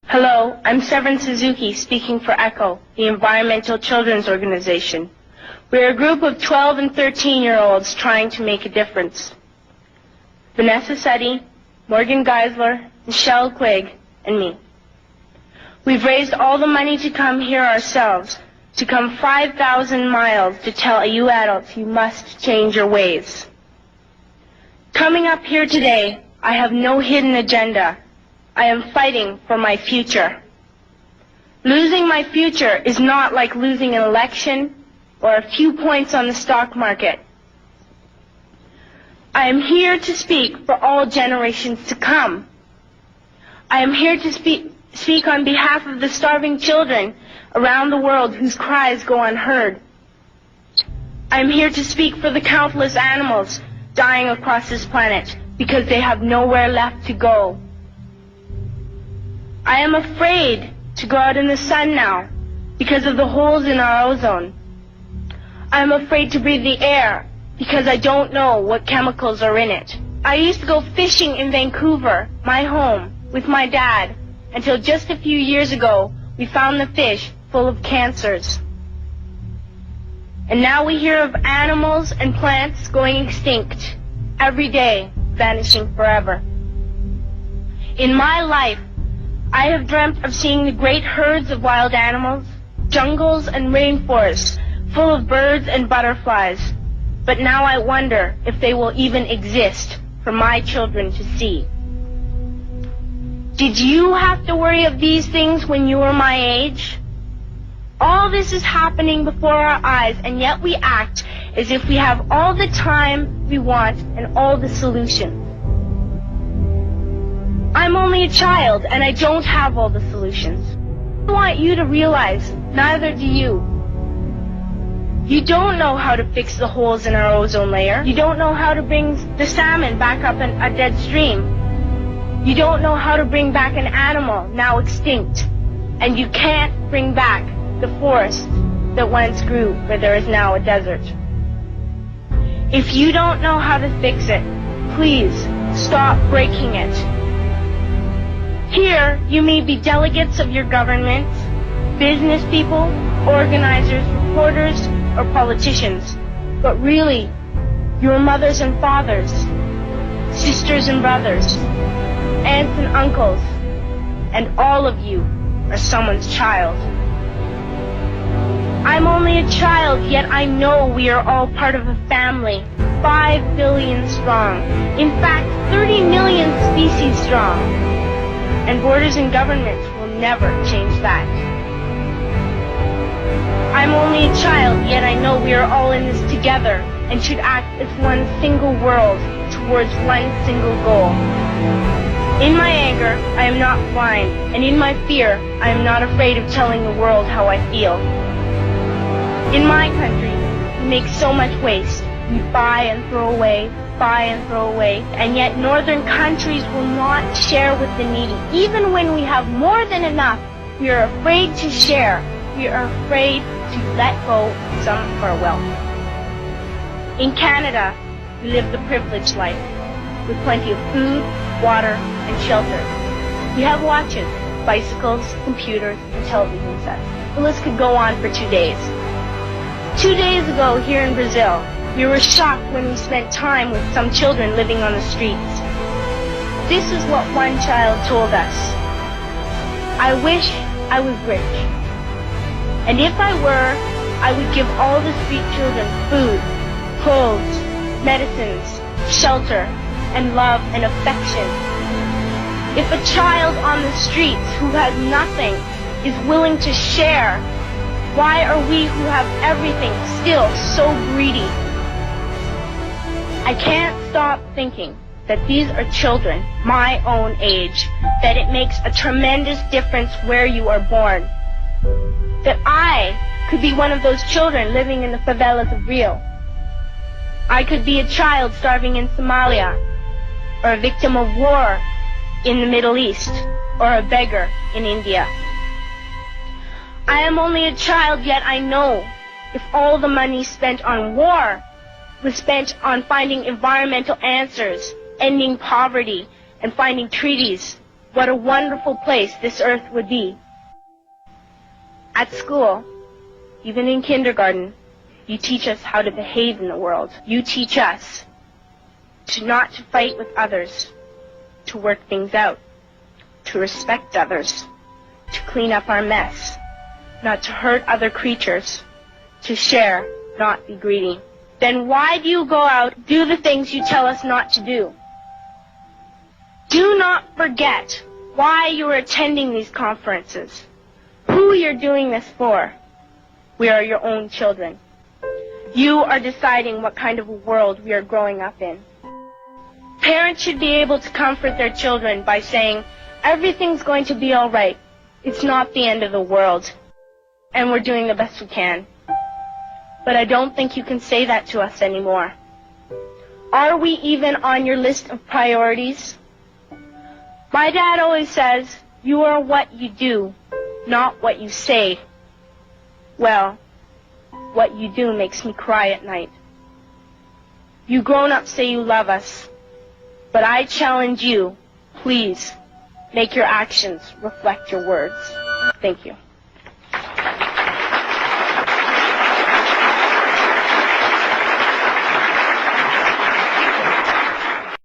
Hello, I'm Severin Suzuki speaking for ECHO, the Environmental Children's Organization. We're a group of 12 and 13-year-olds trying to make a difference. Vanessa Setti, Morgan Geisler, Michelle Quigg, and me. We've raised all the money to come here ourselves, to come 5,000 miles to tell you adults you must change your ways. Coming up here today, I have no hidden agenda. I am fighting for my future. Losing my future is not like losing an election or a few points on the stock market. I am here to speak for all generations to come. I am here to speak on behalf of the starving children around the world whose cries go unheard. I am here to speak for the countless animals dying across this planet because they have nowhere left to go. I am afraid to go out in the sun now because of the holes in our ozone. I am afraid to breathe the air because I don't know what chemicals are in it. I used to go fishing in Vancouver, my home, with my dad, until just a few years ago we found the fish full of cancers. And now we hear of animals and plants going extinct, every day vanishing forever. In my life, I have dreamt of seeing the great herds of wild animals, jungles and rainforests full of birds and butterflies. But now I wonder if they will even exist for my children to see. Did you have to worry of these things when you were my age? All this is happening before our eyes, and yet we act as if we have all the time we want and all the solutions. I'm only a child, and I don't have all the solutions. I want you to realize, neither do you. You don't know how to fix the holes in our ozone layer. You don't know how to bring the salmon back up in a dead stream. You don't know how to bring back an animal now extinct. And you can't bring back the forest that once grew where there is now a desert. If you don't know how to fix it, please stop breaking it. Here, you may be delegates of your government, business people, organizers, reporters, or politicians, but really, your mothers and fathers, sisters and brothers, aunts and uncles, and all of you are someone's child. I'm only a child, yet I know we are all part of a family, 5 billion strong, in fact, 30 million species strong. And borders and governments will never change that. I'm only a child, yet I know we are all in this together and should act as one single world towards one single goal. In my anger, I am not blind, and in my fear, I am not afraid of telling the world how I feel. In my country, we make so much waste. We buy and throw away, and yet northern countries will not share with the needy. Even when we have more than enough, we are afraid to share. We are afraid to let go of some of our wealth. In Canada, we live the privileged life, with plenty of food, water, and shelter. We have watches, bicycles, computers, and television sets. The list could go on for 2 days. 2 days ago, here in Brazil, we were shocked when we spent time with some children living on the streets. This is what one child told us. I wish I was rich. And if I were, I would give all the street children food, clothes, medicines, shelter, and love and affection. If a child on the streets who has nothing is willing to share, why are we who have everything still so greedy? I can't stop thinking that these are children my own age, that it makes a tremendous difference where you are born. That I could be one of those children living in the favelas of Rio. I could be a child starving in Somalia, or a victim of war in the Middle East, or a beggar in India. I am only a child, yet I know if all the money spent on war was spent on finding environmental answers, ending poverty, and finding treaties, what a wonderful place this earth would be. At school, even in kindergarten, you teach us how to behave in the world. You teach us to not to fight with others, to work things out, to respect others, to clean up our mess, not to hurt other creatures, to share, not be greedy. Then why do you go out, do the things you tell us not to do? Do not forget why you are attending these conferences, who you're doing this for. We are your own children. You are deciding what kind of a world we are growing up in. Parents should be able to comfort their children by saying, everything's going to be all right. It's not the end of the world. And we're doing the best we can. But I don't think you can say that to us anymore. Are we even on your list of priorities? My dad always says, you are what you do, not what you say. Well, what you do makes me cry at night. You grown-ups say you love us, but I challenge you, please, make your actions reflect your words. Thank you.